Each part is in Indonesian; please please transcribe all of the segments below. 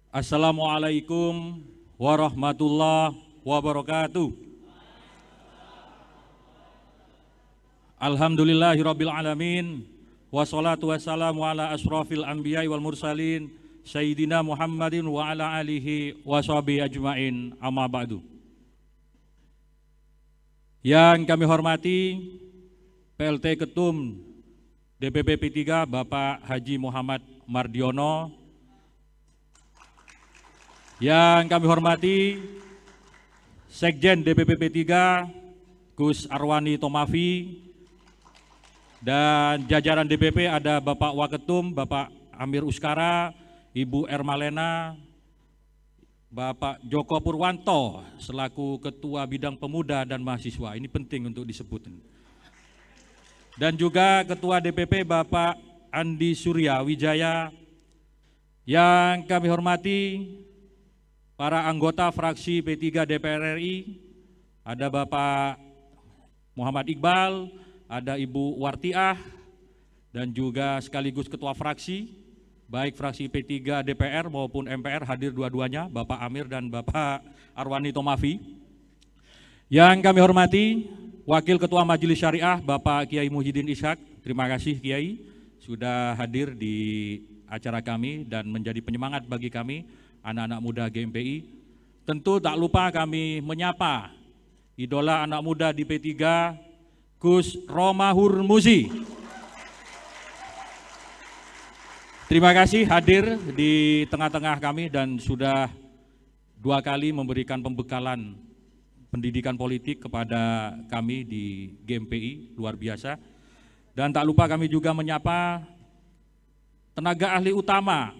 Assalamualaikum warahmatullahi wabarakatuh. Alhamdulillahirabbil alamin. Wassalatu wassalamu ala asrofil anbiya'i wal mursalin Sayyidina Muhammadin wa ala alihi wa sahbihi ajma'in, amma ba'du. Yang kami hormati PLT Ketum DPP P3 Bapak Haji Muhammad Mardiono, yang kami hormati Sekjen DPP P3 Gus Arwani Tomafi, dan jajaran DPP ada Bapak Waketum Bapak Amir Uskara, Ibu Ermalena, Bapak Joko Purwanto selaku Ketua Bidang Pemuda dan Mahasiswa. Ini penting untuk disebut. Dan juga Ketua DPP Bapak Andi Surya Wijaya. Yang kami hormati para anggota fraksi P3 DPR RI, ada Bapak Muhammad Iqbal, ada Ibu Wartiah, dan juga sekaligus Ketua fraksi, baik fraksi P3 DPR maupun MPR hadir dua-duanya, Bapak Amir dan Bapak Arwani Tomafi. Yang kami hormati Wakil Ketua Majelis Syariah Bapak Kiai Muhyiddin Ishak. Terima kasih Kiai sudah hadir di acara kami dan menjadi penyemangat bagi kami anak-anak muda GMPI. Tentu tak lupa kami menyapa idola anak muda di P3, Gus Romahur Muzi. Terima kasih hadir di tengah-tengah kami dan sudah 2 kali memberikan pembekalan pendidikan politik kepada kami di GMPI, luar biasa. Dan tak lupa kami juga menyapa tenaga ahli utama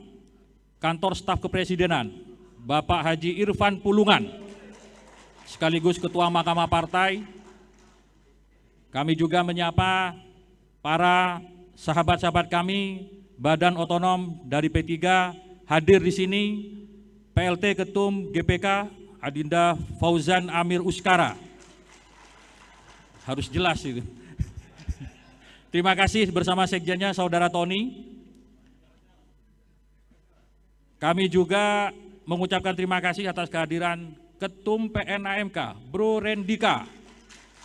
Kantor Staf Kepresidenan, Bapak Haji Irfan Pulungan, sekaligus Ketua Mahkamah Partai. Kami juga menyapa para sahabat-sahabat kami, Badan Otonom dari P3 hadir di sini, PLT Ketum GPK, Adinda Fauzan Amir Uskara. Harus jelas itu. Terima kasih bersama sekjennya Saudara Tony. Kami juga mengucapkan terima kasih atas kehadiran Ketum PNAMK, Bro Rendika,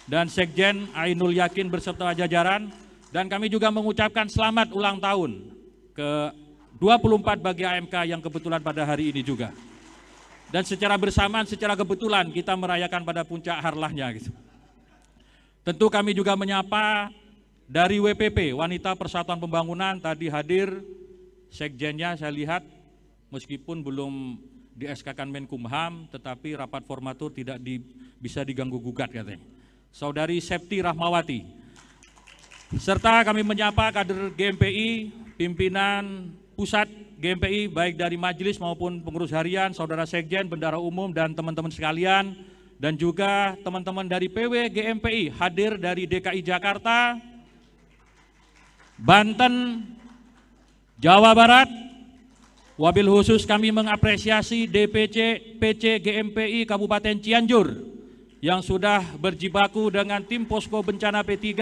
dan Sekjen Ainul Yakin berserta jajaran. Dan kami juga mengucapkan selamat ulang tahun ke-24 bagi AMK yang kebetulan pada hari ini juga. Dan secara bersamaan, secara kebetulan kita merayakan pada puncak harlahnya gitu. Tentu kami juga menyapa dari WPP, Wanita Persatuan Pembangunan, tadi hadir sekjennya saya lihat, meskipun belum di SK-kan Menkumham, tetapi rapat formatur tidak bisa diganggu-gugat katanya. Saudari Septi Rahmawati. Serta kami menyapa kader GMPI, pimpinan pusat GMPI, baik dari majelis maupun pengurus harian, saudara sekjen, bendara umum, dan teman-teman sekalian, dan juga teman-teman dari PW GMPI hadir dari DKI Jakarta, Banten, Jawa Barat. Wabil khusus kami mengapresiasi DPC PC GMPI Kabupaten Cianjur yang sudah berjibaku dengan tim Posko Bencana P3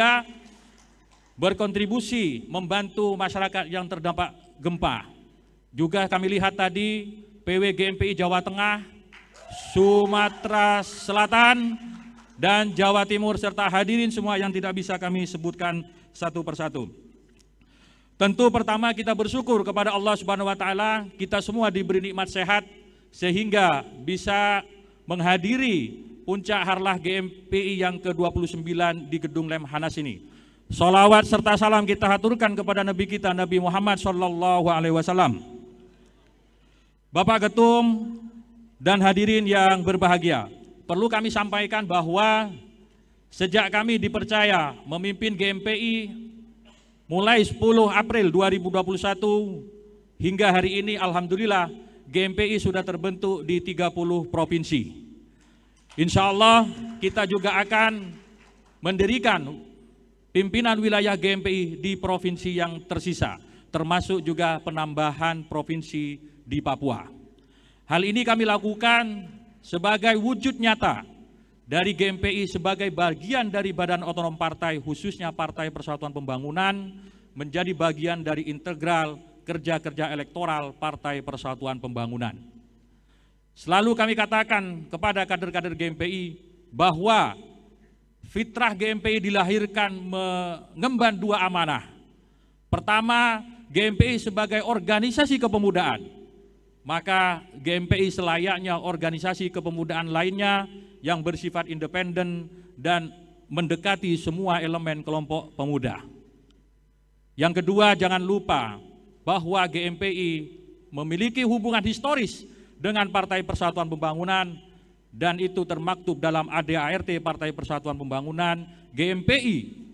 berkontribusi membantu masyarakat yang terdampak gempa. Juga kami lihat tadi PW GMPI Jawa Tengah, Sumatera Selatan, dan Jawa Timur, serta hadirin semua yang tidak bisa kami sebutkan satu persatu. Tentu pertama kita bersyukur kepada Allah Subhanahu wa Ta'ala, kita semua diberi nikmat sehat sehingga bisa menghadiri puncak harlah GMPI yang ke-29 di Gedung Lemhanas ini. Sholawat serta salam kita haturkan kepada Nabi kita, Nabi Muhammad SAW. Bapak Ketum dan hadirin yang berbahagia, perlu kami sampaikan bahwa sejak kami dipercaya memimpin GMPI mulai 10 April 2021 hingga hari ini, alhamdulillah GMPI sudah terbentuk di 30 provinsi. Insya Allah kita juga akan mendirikan pimpinan wilayah GMPI di provinsi yang tersisa, termasuk juga penambahan provinsi di Papua. Hal ini kami lakukan sebagai wujud nyata dari GMPI sebagai bagian dari Badan Otonom Partai, khususnya Partai Persatuan Pembangunan, menjadi bagian dari integral kerja-kerja elektoral Partai Persatuan Pembangunan. Selalu kami katakan kepada kader-kader GMPI bahwa fitrah GMPI dilahirkan mengemban dua amanah. Pertama, GMPI sebagai organisasi kepemudaan, maka GMPI selayaknya organisasi kepemudaan lainnya yang bersifat independen dan mendekati semua elemen kelompok pemuda. Yang kedua, jangan lupa bahwa GMPI memiliki hubungan historis dengan Partai Persatuan Pembangunan, dan itu termaktub dalam ADART Partai Persatuan Pembangunan. GMPI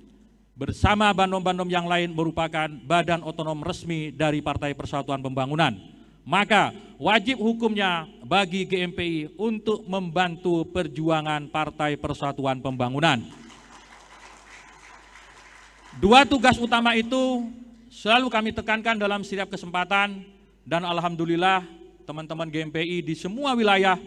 bersama bandom-bandom yang lain merupakan badan otonom resmi dari Partai Persatuan Pembangunan. Maka wajib hukumnya bagi GMPI untuk membantu perjuangan Partai Persatuan Pembangunan. Dua tugas utama itu selalu kami tekankan dalam setiap kesempatan, dan alhamdulillah teman-teman GMPI di semua wilayah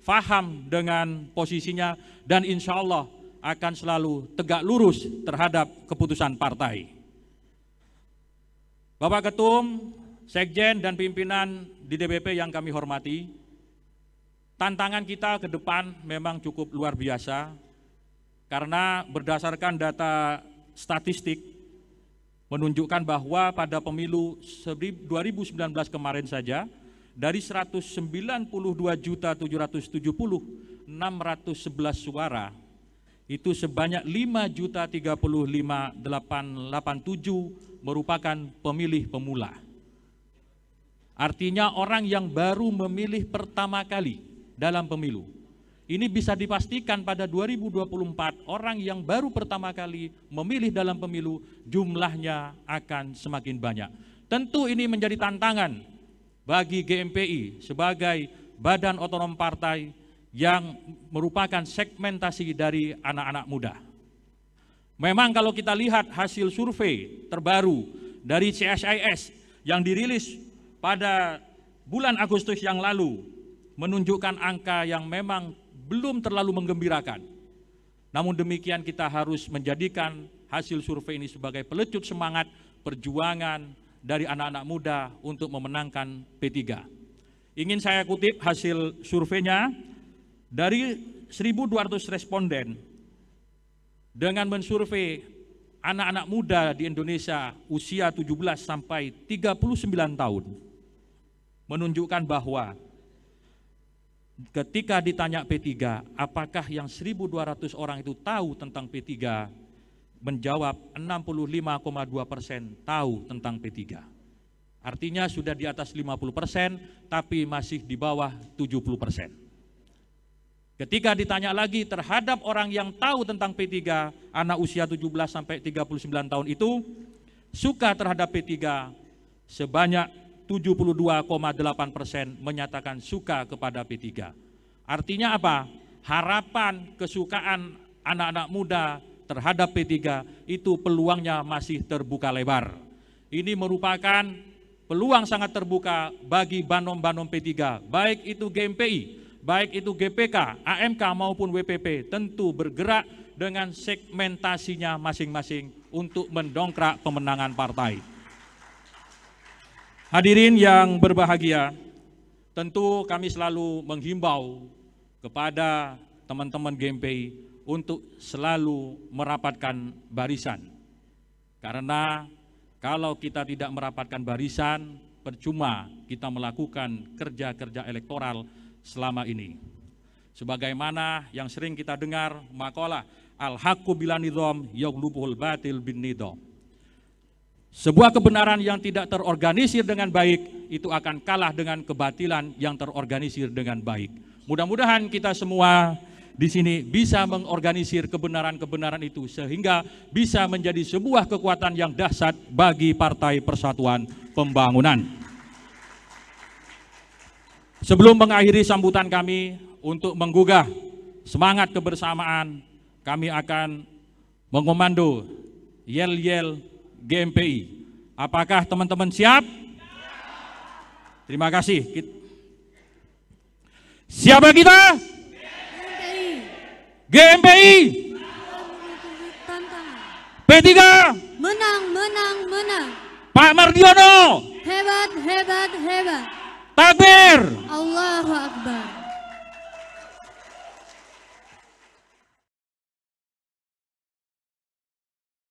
faham dengan posisinya dan insya Allah akan selalu tegak lurus terhadap keputusan partai. Bapak Ketum, Sekjen dan pimpinan di DPP yang kami hormati, tantangan kita ke depan memang cukup luar biasa karena berdasarkan data statistik menunjukkan bahwa pada pemilu 2019 kemarin saja dari 192.770.611 suara itu sebanyak 5.035.887 merupakan pemilih pemula. Artinya orang yang baru memilih pertama kali dalam pemilu. Ini bisa dipastikan pada 2024 orang yang baru pertama kali memilih dalam pemilu jumlahnya akan semakin banyak. Tentu ini menjadi tantangan bagi GMPI sebagai badan otonom partai yang merupakan segmentasi dari anak-anak muda. Memang kalau kita lihat hasil survei terbaru dari CSIS yang dirilis pada bulan Agustus yang lalu menunjukkan angka yang memang belum terlalu menggembirakan. Namun demikian kita harus menjadikan hasil survei ini sebagai pelecut semangat perjuangan dari anak-anak muda untuk memenangkan P3. Ingin saya kutip hasil surveinya, dari 1.200 responden dengan mensurvei anak-anak muda di Indonesia usia 17 sampai 39 tahun, menunjukkan bahwa ketika ditanya P3, apakah yang 1.200 orang itu tahu tentang P3, menjawab 65,2% tahu tentang P3. Artinya sudah di atas 50%, tapi masih di bawah 70%. Ketika ditanya lagi terhadap orang yang tahu tentang P3, anak usia 17 sampai 39 tahun itu suka terhadap P3 sebanyak 72,8% menyatakan suka kepada P3. Artinya apa? Harapan, kesukaan anak-anak muda terhadap P3 itu peluangnya masih terbuka lebar. Ini merupakan peluang sangat terbuka bagi banom-banom P3, baik itu GMPI, baik itu GPK, AMK maupun WPP, tentu bergerak dengan segmentasinya masing-masing untuk mendongkrak pemenangan partai. Hadirin yang berbahagia, tentu kami selalu menghimbau kepada teman-teman GMPI untuk selalu merapatkan barisan. Karena kalau kita tidak merapatkan barisan, percuma kita melakukan kerja-kerja elektoral selama ini. Sebagaimana yang sering kita dengar makalah al-haqqu bila nidham yaghlubuhul batil bin nidham. Sebuah kebenaran yang tidak terorganisir dengan baik itu akan kalah dengan kebatilan yang terorganisir dengan baik. Mudah-mudahan kita semua di sini bisa mengorganisir kebenaran-kebenaran itu sehingga bisa menjadi sebuah kekuatan yang dahsyat bagi Partai Persatuan Pembangunan. Sebelum mengakhiri sambutan kami untuk menggugah semangat kebersamaan, kami akan mengomando yel-yel GMPI. Apakah teman-teman siap? Terima kasih. Siapa kita? GMPI. P3. Menang, menang, menang. Pak Mardiono. Hebat, hebat, hebat. Takbir. Allahu